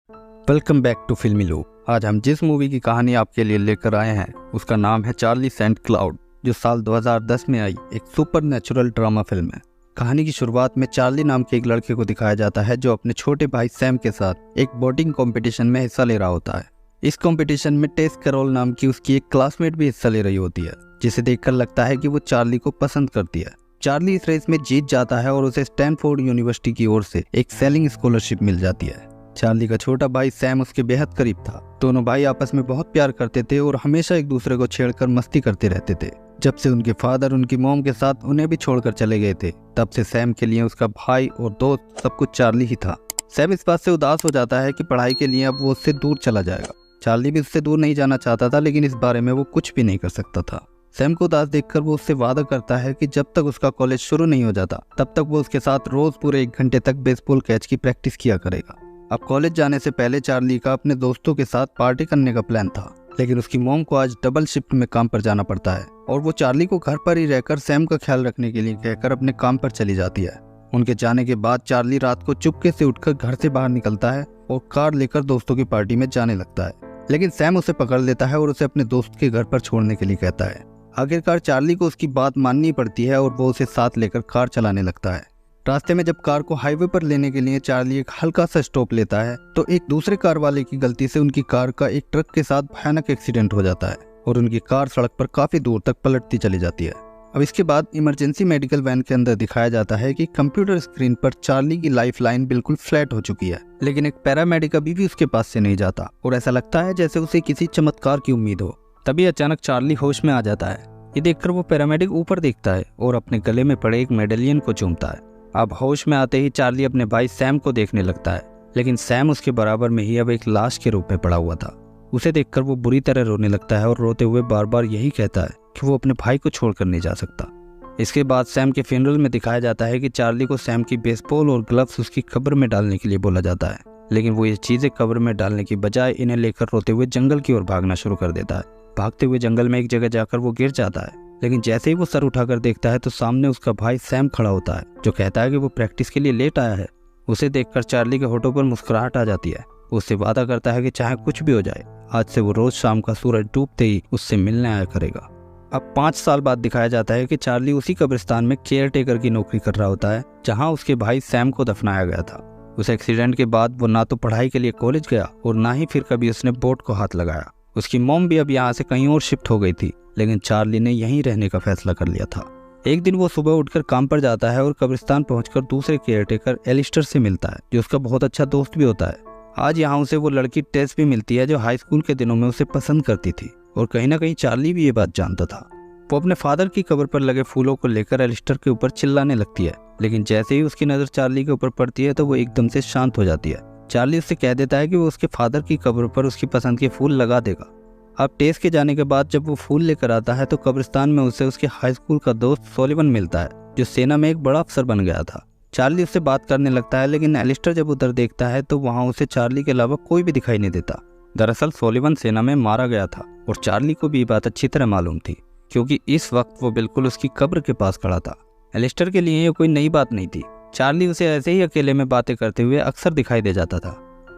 Welcome back to फिल्मी loop. आज हम जिस मूवी की कहानी आपके लिए लेकर आए हैं उसका नाम है चार्ली सेंट क्लाउड, जो साल 2010 में आई एक सुपरनैचुरल ड्रामा फिल्म है। कहानी की शुरुआत में चार्ली नाम के एक लड़के को दिखाया जाता है जो अपने छोटे भाई सैम के साथ एक बोटिंग कंपटीशन में हिस्सा ले रहा होता है। इस कंपटीशन में टेस कैरोल नाम की उसकी एक क्लासमेट भी हिस्सा ले रही होती है, जिसे देखकर लगता है कि वो चार्ली को पसंद करती है। चार्ली इस रेस में जीत जाता है और उसे स्टैनफोर्ड यूनिवर्सिटी की ओर से एक सेलिंग स्कॉलरशिप मिल जाती है। चार्ली का छोटा भाई सैम उसके बेहद करीब था। दोनों भाई आपस में बहुत प्यार करते थे और हमेशा एक दूसरे को छेड़कर मस्ती करते रहते थे। जब से उनके फादर उनकी मॉम के साथ उन्हें भी छोड़कर चले गए थे, तब से सैम के लिए उसका भाई और दोस्त सब कुछ चार्ली ही था। सैम इस बात से उदास हो जाता है कि पढ़ाई के लिए अब वो उससे दूर चला जाएगा। चार्ली भी उससे दूर नहीं जाना चाहता था, लेकिन इस बारे में वो कुछ भी नहीं कर सकता था। सैम को उदास देखकर वो उससे वादा करता है कि जब तक उसका कॉलेज शुरू नहीं हो जाता तब तक वो उसके साथ रोज पूरे 1 घंटे तक बेसबॉल कैच की प्रैक्टिस किया करेगा। अब कॉलेज जाने से पहले चार्ली का अपने दोस्तों के साथ पार्टी करने का प्लान था, लेकिन उसकी मॉम को आज डबल शिफ्ट में काम पर जाना पड़ता है और वो चार्ली को घर पर ही रहकर सैम का ख्याल रखने के लिए कहकर अपने काम पर चली जाती है। उनके जाने के बाद चार्ली रात को चुपके से उठकर घर से बाहर निकलता है और कार लेकर दोस्तों की पार्टी में जाने लगता है, लेकिन सैम उसे पकड़ लेता है और उसे अपने दोस्त के घर पर छोड़ने के लिए कहता है। आखिरकार चार्ली को उसकी बात माननी पड़ती है और वो उसे साथ लेकर कार चलाने लगता है। रास्ते में जब कार को हाईवे पर लेने के लिए चार्ली एक हल्का सा स्टॉप लेता है तो एक दूसरे कार वाले की गलती से उनकी कार का एक ट्रक के साथ भयानक एक्सीडेंट हो जाता है और उनकी कार सड़क पर काफी दूर तक पलटती चली जाती है। अब इसके बाद इमरजेंसी मेडिकल वैन के अंदर दिखाया जाता है कि कंप्यूटर स्क्रीन पर चार्ली की लाइफ लाइन बिल्कुल फ्लैट हो चुकी है, लेकिन एक पैरामेडिक अभी भी उसके पास से नहीं जाता और ऐसा लगता है जैसे उसे किसी चमत्कार की उम्मीद हो। तभी अचानक चार्ली होश में आ जाता है। ये देखकर वो पैरामेडिक ऊपर देखता है और अपने गले में पड़े एक मेडेलियन को चूमता है। अब होश में आते ही चार्ली अपने भाई सैम को देखने लगता है, लेकिन सैम उसके बराबर में ही अब एक लाश के रूप में पड़ा हुआ था। उसे देखकर वो बुरी तरह रोने लगता है और रोते हुए बार बार यही कहता है कि वो अपने भाई को छोड़कर नहीं जा सकता। इसके बाद सैम के फ्यूनरल में दिखाया जाता है कि चार्ली को सैम की बेसबॉल और ग्लव्स उसकी कब्र में डालने के लिए बोला जाता है, लेकिन वो ये चीजें कब्र में डालने की बजाय इन्हें लेकर रोते हुए जंगल की ओर भागना शुरू कर देता है। भागते हुए जंगल में एक जगह जाकर वो गिर जाता है, लेकिन जैसे ही वो सर उठाकर देखता है तो सामने उसका भाई सैम खड़ा होता है, जो कहता है कि वो प्रैक्टिस के लिए लेट आया है। उसे देखकर चार्ली के होठों पर मुस्कुराहट आ जाती है। उससे वादा करता है कि चाहे कुछ भी हो जाए, आज से वो रोज शाम का सूरज डूबते ही उससे मिलने आया करेगा। अब 5 साल बाद दिखाया जाता है कि चार्ली उसी कब्रिस्तान में केयर टेकर की नौकरी कर रहा होता है जहाँ उसके भाई सैम को दफनाया गया था। उस एक्सीडेंट के बाद वो ना तो पढ़ाई के लिए कॉलेज गया और ना ही फिर कभी उसने बोट को हाथ लगाया। उसकी मॉम भी अब यहाँ से कहीं और शिफ्ट हो गई थी, लेकिन चार्ली ने यहीं रहने का फैसला कर लिया था। एक दिन वो सुबह उठकर काम पर जाता है और कब्रिस्तान पहुंचकर दूसरे केयरटेकर एलिस्टर से मिलता है, जो उसका बहुत अच्छा दोस्त भी होता है। आज यहाँ उसे वो लड़की टेस भी मिलती है जो हाई स्कूल के दिनों में उसे पसंद करती थी, और कहीं ना कहीं चार्ली भी ये बात जानता था। वो अपने फादर की कब्र पर लगे फूलों को लेकर एलिस्टर के ऊपर चिल्लाने लगती है, लेकिन जैसे ही उसकी नजर चार्ली के ऊपर पड़ती है तो वो एकदम से शांत हो जाती है। चार्ली उससे कह देता है कि वो उसके फादर की कब्र पर उसकी पसंद के फूल लगा देगा। अब टेस के जाने के बाद जब वो फूल लेकर आता है तो कब्रिस्तान में उसे उसके हाई स्कूल का दोस्त सोलिवन मिलता है, जो सेना में एक बड़ा अफसर बन गया था। चार्ली उससे बात करने लगता है, लेकिन एलिस्टर जब उधर देखता है तो वहाँ उसे चार्ली के अलावा कोई भी दिखाई नहीं देता। दरअसल सोलिवन सेना में मारा गया था और चार्ली को भी बात अच्छी तरह मालूम थी, क्योंकि इस वक्त वो बिल्कुल उसकी कब्र के पास खड़ा था। एलिस्टर के लिए ये कोई नई बात नहीं थी। चार्ली उसे ऐसे ही अकेले में बातें करते हुए अक्सर दिखाई दे जाता था।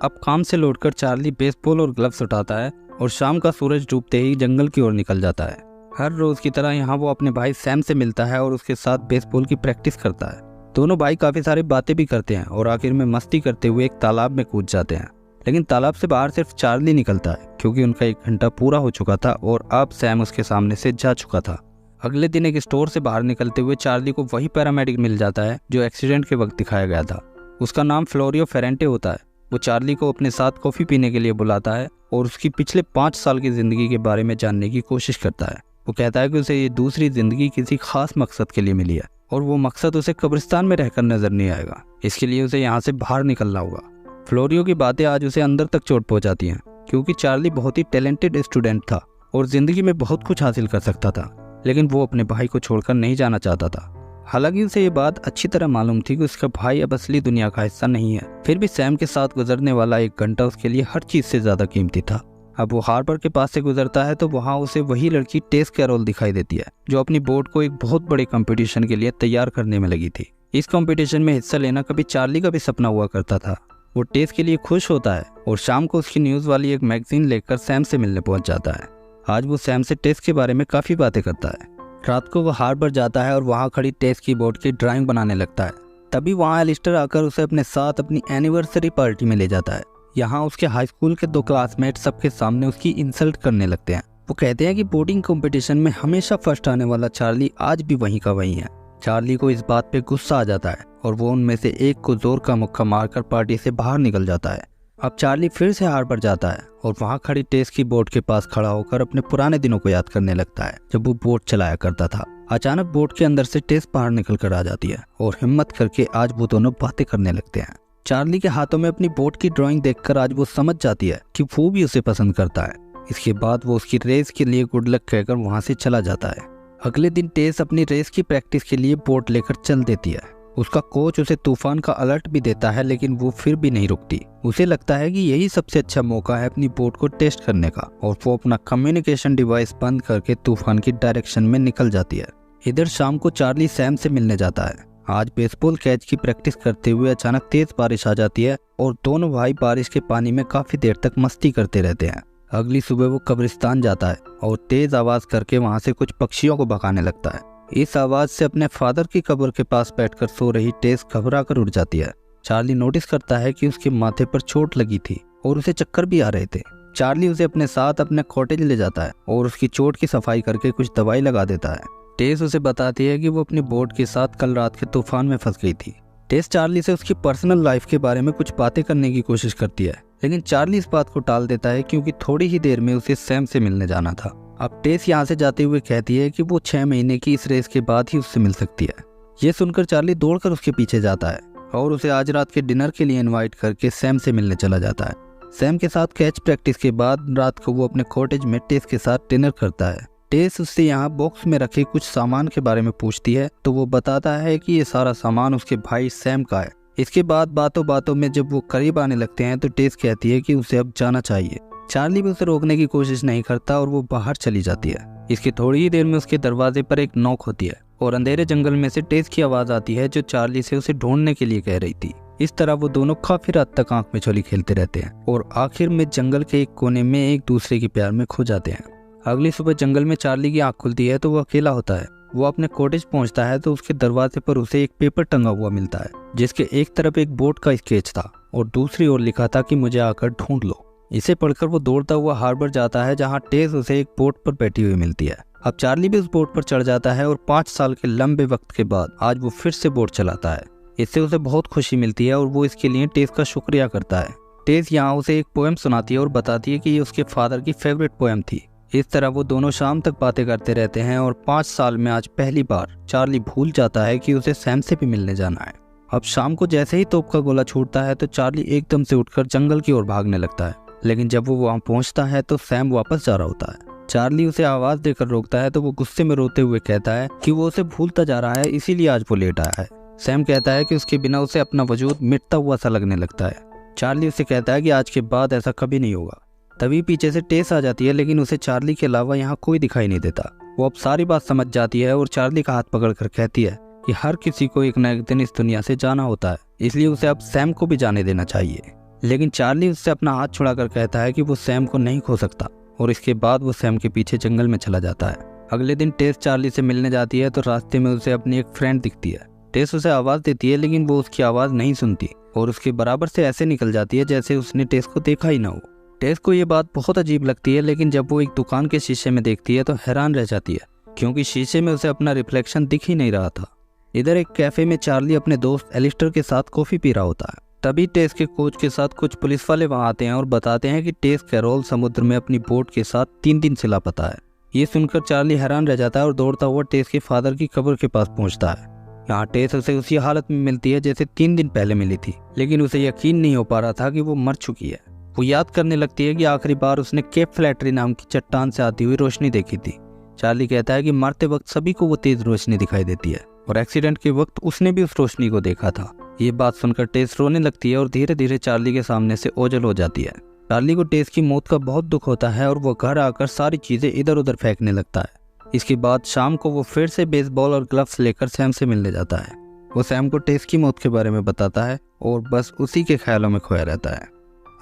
अब काम से लौटकर चार्ली बेसबॉल और ग्लव्स उठाता है और शाम का सूरज डूबते ही जंगल की ओर निकल जाता है। हर रोज की तरह यहाँ वो अपने भाई सैम से मिलता है और उसके साथ बेसबॉल की प्रैक्टिस करता है। दोनों भाई काफी सारी बातें भी करते हैं और आखिर में मस्ती करते हुए एक तालाब में कूद जाते हैं, लेकिन तालाब से बाहर सिर्फ चार्ली निकलता है, क्योंकि उनका 1 घंटा पूरा हो चुका था और अब सैम उसके सामने से जा चुका था। अगले दिन एक स्टोर से बाहर निकलते हुए चार्ली को वही पैरामेडिक मिल जाता है जो एक्सीडेंट के वक्त दिखाया गया था। उसका नाम फ्लोरियो फेरेंटे होता है। वो चार्ली को अपने साथ कॉफी पीने के लिए बुलाता है और उसकी पिछले 5 साल की जिंदगी के बारे में जानने की कोशिश करता है। वो कहता है कि उसे ये दूसरी जिंदगी किसी खास मकसद के लिए मिली है और वो मकसद उसे कब्रिस्तान में रहकर नजर नहीं आएगा। इसके लिए उसे यहाँ से बाहर निकलना होगा। फ्लोरियो की बातें आज उसे अंदर तक चोट पहुंचाती हैं, क्योंकि चार्ली बहुत ही टैलेंटेड स्टूडेंट था और जिंदगी में बहुत कुछ हासिल कर सकता था, लेकिन वो अपने भाई को छोड़कर नहीं जाना चाहता था। हालांकि उसे ये बात अच्छी तरह मालूम थी कि उसका भाई अब असली दुनिया का हिस्सा नहीं है, फिर भी सैम के साथ गुजरने वाला 1 घंटा उसके लिए हर चीज से ज्यादा कीमती था। अब वो हार्बर के पास से गुजरता है तो वहाँ उसे वही लड़की टेस कैरोल दिखाई देती है, जो अपनी बोट को एक बहुत बड़े कंपटीशन के लिए तैयार करने में लगी थी। इस कंपटीशन में हिस्सा लेना कभी चार्ली का भी सपना हुआ करता था, वो टेस के लिए खुश होता है और शाम को उसकी न्यूज़ वाली एक मैगजीन लेकर सैम से मिलने पहुंच जाता है। आज वो सैम से टेस के बारे में काफ़ी बातें करता है। रात को वो हार्बर जाता है और वहाँ खड़ी टेस की बोर्ड की ड्राइंग बनाने लगता है। तभी वहाँ एलिस्टर आकर उसे अपने साथ अपनी एनिवर्सरी पार्टी में ले जाता है। यहाँ उसके हाई स्कूल के 2 क्लासमेट सबके सामने उसकी इंसल्ट करने लगते हैं। वो कहते हैं कि बोर्डिंग कंपटीशन में हमेशा फर्स्ट आने वाला चार्ली आज भी वहीं का वहीं है। चार्ली को इस बात पे गुस्सा आ जाता है और वो उनमें से एक को जोर का मुक्का मारकर पार्टी से बाहर निकल जाता है। अब चार्ली फिर से हार्बर जाता है और वहाँ खड़ी टेस की बोट के पास खड़ा होकर अपने पुराने दिनों को याद करने लगता है जब वो बोट चलाया करता था। अचानक बोट के अंदर से टेस बाहर निकल कर आ जाती है और हिम्मत करके आज वो दोनों बातें करने लगते हैं। चार्ली के हाथों में अपनी बोट की ड्राइंग देखकर आज वो समझ जाती है कि वो भी उसे पसंद करता है। इसके बाद वो उसकी रेस के लिए गुड लक कहकर वहाँ से चला जाता है। अगले दिन टेस अपनी रेस की प्रैक्टिस के लिए बोट लेकर चल देती है। उसका कोच उसे तूफान का अलर्ट भी देता है लेकिन वो फिर भी नहीं रुकती। उसे लगता है कि यही सबसे अच्छा मौका है अपनी बोट को टेस्ट करने का और वो अपना कम्युनिकेशन डिवाइस बंद करके तूफान की डायरेक्शन में निकल जाती है। इधर शाम को चार्ली सैम से मिलने जाता है। आज बेसबॉल कैच की प्रैक्टिस करते हुए अचानक तेज बारिश आ जाती है और दोनों भाई बारिश के पानी में काफी देर तक मस्ती करते रहते हैं। अगली सुबह वो कब्रिस्तान जाता है और तेज आवाज करके वहाँ से कुछ पक्षियों को भगाने लगता है। इस आवाज से अपने फादर की कब्र के पास बैठकर सो रही टेस घबरा कर उठ जाती है। चार्ली नोटिस करता है कि उसके माथे पर चोट लगी थी और उसे चक्कर भी आ रहे थे। चार्ली उसे अपने साथ अपने कॉटेज ले जाता है और उसकी चोट की सफाई करके कुछ दवाई लगा देता है। टेस उसे बताती है कि वो अपनी बोट के साथ कल रात के तूफान में फंस गई थी। टेस चार्ली से उसकी पर्सनल लाइफ के बारे में कुछ बातें करने की कोशिश करती है लेकिन चार्ली इस बात को टाल देता है क्योंकि थोड़ी ही देर में उसे सैम से मिलने जाना था। अब टेस यहाँ से जाते हुए कहती है कि वो 6 महीने की इस रेस के बाद ही उससे मिल सकती है। ये सुनकर चार्ली दौड़कर उसके पीछे जाता है और उसे आज रात के डिनर के लिए इनवाइट करके सैम से मिलने चला जाता है। सैम के साथ कैच प्रैक्टिस के बाद रात को वो अपने कॉटेज में टेस के साथ डिनर करता है। टेस उससे यहाँ बॉक्स में रखे कुछ सामान के बारे में पूछती है तो वो बताता है कि ये सारा सामान उसके भाई सैम का है। इसके बाद बातों बातों में जब वो करीब आने लगते हैं तो टेस कहती है कि उसे अब जाना चाहिए। चार्ली भी उसे रोकने की कोशिश नहीं करता और वो बाहर चली जाती है। इसकी थोड़ी ही देर में उसके दरवाजे पर एक नॉक होती है और अंधेरे जंगल में से टेस की आवाज आती है जो चार्ली से उसे ढूंढने के लिए कह रही थी। इस तरह वो दोनों काफी रात तक आंख में चोली खेलते रहते हैं और आखिर में जंगल के एक कोने में एक दूसरे के प्यार में खो जाते हैं। अगली सुबह जंगल में चार्ली की आंख खुलती है तो वो अकेला होता है। वो अपने कॉटेज पहुंचता है तो उसके दरवाजे पर उसे एक पेपर टंगा हुआ मिलता है जिसके एक तरफ एक बोट का स्केच था और दूसरी ओर लिखा था कि मुझे आकर ढूंढ लो। इसे पढ़कर वो दौड़ता हुआ हार्बर जाता है जहाँ टेस उसे एक बोट पर बैठी हुई मिलती है। अब चार्ली भी उस बोट पर चढ़ जाता है और 5 साल के लंबे वक्त के बाद आज वो फिर से बोट चलाता है। इससे उसे बहुत खुशी मिलती है और वो इसके लिए टेस का शुक्रिया करता है। टेस यहाँ उसे एक पोएम सुनाती है और बताती है कि ये उसके फादर की फेवरेट पोएम थी। इस तरह वो दोनों शाम तक बातें करते रहते हैं और 5 साल में आज पहली बार चार्ली भूल जाता है कि उसे सैम से भी मिलने जाना है। अब शाम को जैसे ही तोप का गोला छूटता है तो चार्ली एकदम से उठकर जंगल की ओर भागने लगता है लेकिन जब वो वहाँ पहुँचता है तो सैम वापस जा रहा होता है। चार्ली उसे आवाज देकर रोकता है तो वो गुस्से में रोते हुए कहता है कि वो उसे भूलता जा रहा है इसीलिए आज वो लेट आया है। सैम कहता है कि उसके बिना उसे अपना वजूद मिटता हुआ सा लगने लगता है। चार्ली उसे कहता है कि आज के बाद ऐसा कभी नहीं होगा। तभी पीछे से टेस आ जाती है लेकिन उसे चार्ली के अलावा यहाँ कोई दिखाई नहीं देता। वो अब सारी बात समझ जाती है और चार्ली का हाथ पकड़कर कहती है कि हर किसी को एक न एक दिन इस दुनिया से जाना होता है इसलिए उसे अब सैम को भी जाने देना चाहिए। लेकिन चार्ली उससे अपना हाथ छुड़ाकर कहता है कि वो सैम को नहीं खो सकता और इसके बाद वो सैम के पीछे जंगल में चला जाता है। अगले दिन टेस चार्ली से मिलने जाती है तो रास्ते में उसे अपनी एक फ्रेंड दिखती है। टेस उसे आवाज़ देती है लेकिन वो उसकी आवाज़ नहीं सुनती और उसके बराबर से ऐसे निकल जाती है जैसे उसने टेस को देखा ही ना हो। टेस को ये बात बहुत अजीब लगती है लेकिन जब वो एक दुकान के शीशे में देखती है तो हैरान रह जाती है क्योंकि शीशे में उसे अपना रिफ्लेक्शन दिख ही नहीं रहा था। इधर एक कैफे में चार्ली अपने दोस्त एलिस्टर के साथ कॉफ़ी पी रहा होता है। तभी टेस के कोच के साथ कुछ पुलिस वाले वहां आते हैं और बताते हैं कि टेस कैरोल समुद्र में अपनी बोट के साथ 3 दिन से लापता है। ये सुनकर चार्ली हैरान रह जाता है और दौड़ता हुआ टेस के फादर की कब्र के पास पहुंचता है। यहाँ टेस उसे उसी हालत में मिलती है जैसे 3 दिन पहले मिली थी लेकिन उसे यकीन नहीं हो पा रहा था कि वो मर चुकी है। वो याद करने लगती है कि आखिरी बार उसने केप फ्लैटरी नाम की चट्टान से आती हुई रोशनी देखी थी। चार्ली कहता है कि मरते वक्त सभी को वो तेज रोशनी दिखाई देती है और एक्सीडेंट के वक्त उसने भी उस रोशनी को देखा था। ये बात सुनकर टेस रोने लगती है और धीरे धीरे चार्ली के सामने से ओझल हो जाती है। चार्ली को टेस की मौत का बहुत दुख होता है और वो घर आकर सारी चीजें इधर उधर फेंकने लगता है। इसके बाद शाम को वो फिर से बेसबॉल और ग्लव्स लेकर सैम से मिलने जाता है। वो सैम को टेस की मौत के बारे में बताता है और बस उसी के ख्यालों में खोया रहता है।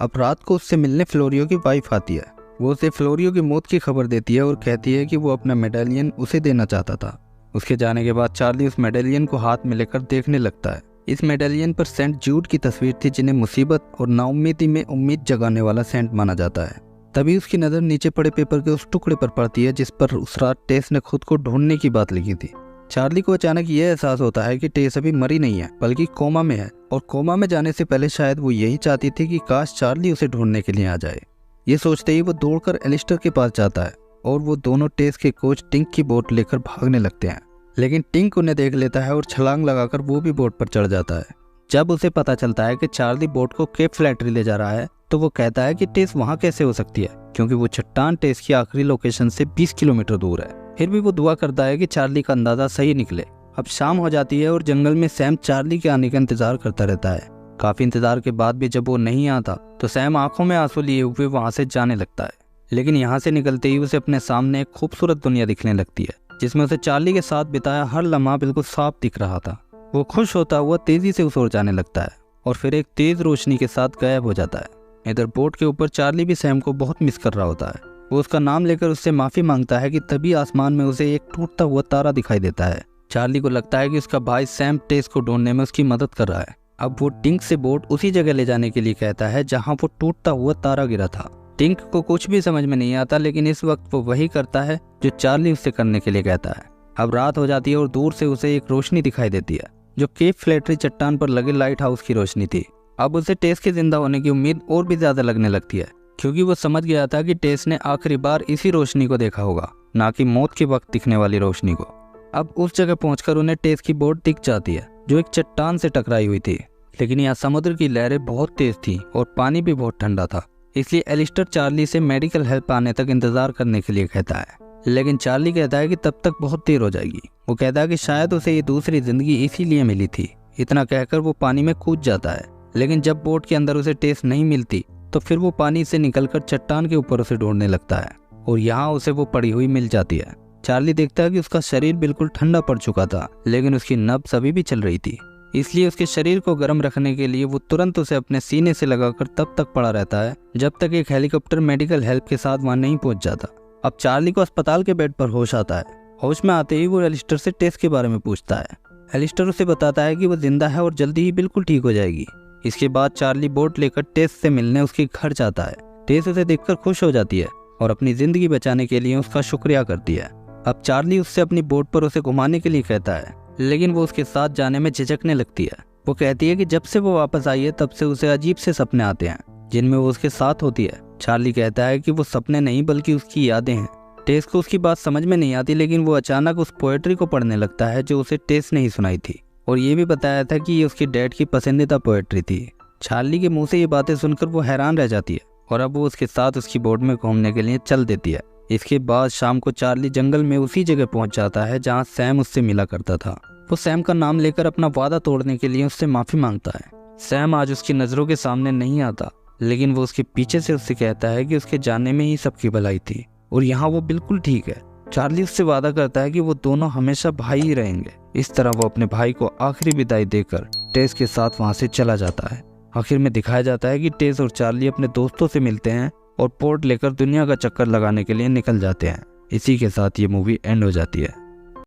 अब रात को उससे मिलने फ्लोरियो की वाइफ आती है। वो उसे फ्लोरियो की मौत की खबर देती है और कहती है कि वो अपना मेडालियन उसे देना चाहता था। उसके जाने के बाद चार्ली उस मेडालियन को हाथ में लेकर देखने लगता है। इस मेडालियन पर सेंट जूड की तस्वीर थी, जिन्हें मुसीबत और नाउम्मीदी में उम्मीद जगाने वाला सेंट माना जाता है। तभी उसकी नज़र नीचे पड़े पेपर के उस टुकड़े पर पड़ती है जिस पर उस रात टेस ने खुद को ढूंढने की बात लिखी थी। चार्ली को अचानक यह एहसास होता है कि टेस अभी मरी नहीं है बल्कि कोमा में है, और कोमा में जाने से पहले शायद वो यही चाहती थी कि काश चार्ली उसे ढूंढने के लिए आ जाए। ये सोचते ही वो दौड़कर एलिस्टर के पास जाता है और वो दोनों टेस के कोच टिंक की बोट लेकर भागने लगते हैं। लेकिन टिंक उन्हें देख लेता है और छलांग लगाकर वो भी बोट पर चढ़ जाता है। जब उसे पता चलता है कि चार्ली बोट को केप फ्लैटरी ले जा रहा है तो वो कहता है कि टेस वहाँ कैसे हो सकती है, क्योंकि वो चट्टान टेस की आखिरी लोकेशन से 20 किलोमीटर दूर है। फिर भी वो दुआ करता है कि चार्ली का अंदाजा सही निकले। अब शाम हो जाती है और जंगल में सैम चार्ली के आने का इंतजार करता रहता है। काफी इंतजार के बाद भी जब वो नहीं आता तो सैम आंखों में आंसू लिए हुए वहां से जाने लगता है। लेकिन यहाँ से निकलते ही उसे अपने सामने एक खूबसूरत दुनिया दिखने लगती है, जिसमें उसे चार्ली के साथ बिताया हर लम्हा बिल्कुल साफ दिख रहा था। वो खुश होता हुआ तेजी से उस ओर जाने लगता है और फिर एक तेज रोशनी के साथ गायब हो जाता है। इधर बोट के ऊपर चार्ली भी सैम को बहुत मिस कर रहा होता है। वो उसका नाम लेकर उससे माफी मांगता है कि तभी आसमान में उसे एक टूटता हुआ तारा दिखाई देता है। चार्ली को लगता है कि उसका भाई सैम टेस को ढूंढने में उसकी मदद कर रहा है। अब वो टिंक से बोट उसी जगह ले जाने के लिए कहता है जहाँ वो टूटता हुआ तारा गिरा था। टिंक को कुछ भी समझ में नहीं आता, लेकिन इस वक्त वो वही करता है जो चार्ली उससे करने के लिए कहता है। अब रात हो जाती है और दूर से उसे एक रोशनी दिखाई देती है जो केप फ्लैटरी चट्टान पर लगे लाइट हाउस की रोशनी थी। अब उसे टेस के जिंदा होने की उम्मीद और भी ज्यादा लगने लगती है, क्योंकि वो समझ गया था कि टेस ने आखिरी बार इसी रोशनी को देखा होगा, ना कि मौत के वक्त दिखने वाली रोशनी को। अब उस जगह पहुंचकर उन्हें टेस की बोट दिख जाती है जो एक चट्टान से टकराई हुई थी। लेकिन यहाँ समुद्र की लहरें बहुत तेज थी और पानी भी बहुत ठंडा था, इसलिए एलिस्टर चार्ली से मेडिकल हेल्प आने तक इंतजार करने के लिए कहता है। लेकिन चार्ली कहता है कि तब तक बहुत देर हो जाएगी। वो कहता है कि शायद उसे ये दूसरी जिंदगी इसीलिए मिली थी। इतना कहकर वो पानी में कूद जाता है, लेकिन जब बोट के अंदर उसे टेस नहीं मिलती तो फिर वो पानी से निकलकर चट्टान के ऊपर उसे ढूंढने लगता है और यहाँ उसे वो पड़ी हुई मिल जाती है। चार्ली देखता है कि उसका शरीर बिल्कुल ठंडा पड़ चुका था, लेकिन उसकी नब्ज अभी भी चल रही थी, इसलिए उसके शरीर को गर्म रखने के लिए वो तुरंत उसे अपने सीने से लगाकर तब तक पड़ा रहता है जब तक एक हेलीकॉप्टर मेडिकल हेल्प के साथ वहां नहीं पहुंच जाता। अब चार्ली को अस्पताल के बेड पर होश आता है। होश में आते ही वो एलिस्टर से टेस के बारे में पूछता है। एलिस्टर उसे बताता है कि वो जिंदा है और जल्दी ही बिल्कुल ठीक हो जाएगी। इसके बाद चार्ली बोट लेकर टेस से मिलने उसके घर जाता है। टेस उसे देखकर खुश हो जाती है और अपनी जिंदगी बचाने के लिए उसका शुक्रिया करती है। अब चार्ली उससे अपनी बोट पर उसे घुमाने के लिए कहता है, लेकिन वो उसके साथ जाने में झिझकने लगती है। वो कहती है कि जब से वो वापस आई है तब से उसे अजीब से सपने आते हैं जिनमें वो उसके साथ होती है। चार्ली कहता है कि वो सपने नहीं बल्कि उसकी यादें हैं। टेस को उसकी बात समझ में नहीं आती, लेकिन वो अचानक उस पोएट्री को पढ़ने लगता है जो उसे टेस ने ही सुनाई थी और ये भी बताया था कि ये उसकी डैड की पसंदीदा पोएट्री थी। चार्ली के मुंह से ये बातें सुनकर वो हैरान रह जाती है और अब वो उसके साथ उसकी बोट में घूमने के लिए चल देती है। इसके बाद शाम को चार्ली जंगल में उसी जगह पहुंच जाता है जहां सैम उससे मिला करता था। वो सैम का नाम लेकर अपना वादा तोड़ने के लिए उससे माफी मांगता है। सैम आज उसकी नजरों के सामने नहीं आता, लेकिन वो उसके पीछे से उससे कहता है कि उसके जाने में ही सबकी भलाई थी और यहाँ वो बिल्कुल ठीक है। चार्ली उससे वादा करता है कि वो दोनों हमेशा भाई ही रहेंगे। इस तरह वो अपने भाई को आखिरी विदाई देकर टेस के साथ वहां से चला जाता है। आखिर में दिखाया जाता है कि टेस और चार्ली अपने दोस्तों से मिलते हैं और पोर्ट लेकर दुनिया का चक्कर लगाने के लिए निकल जाते हैं। इसी के साथ ये मूवी एंड हो जाती है।